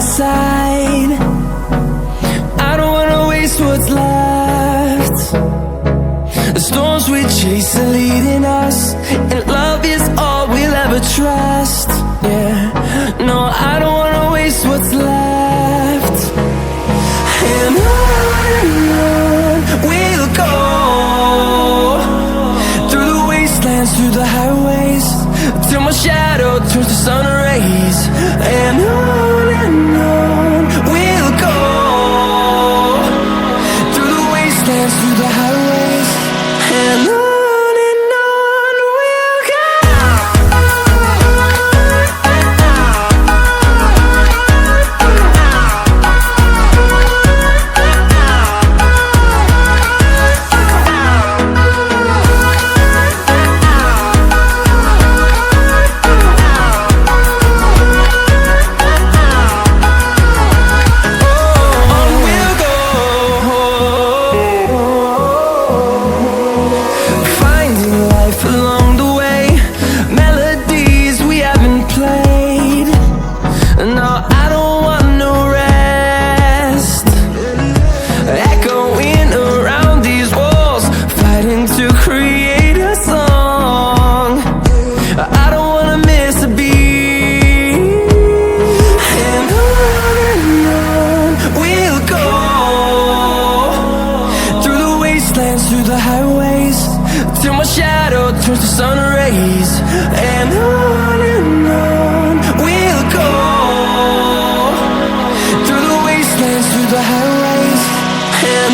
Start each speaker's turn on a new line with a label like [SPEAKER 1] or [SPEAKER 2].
[SPEAKER 1] side. I don't wanna waste what's left. The storms we chase are leading us, and love is all we'll ever trust. Yeah, no, I don't wanna waste what's left. And on we'll go, through the wastelands, through the highways, till my shadow turns to sun rays. And on we'll go, through the wastelands, through the highways, and on we'll go. Through the highways, till my shadow turns to sun rays. And on we'll go, through the wastelands, through the highways, and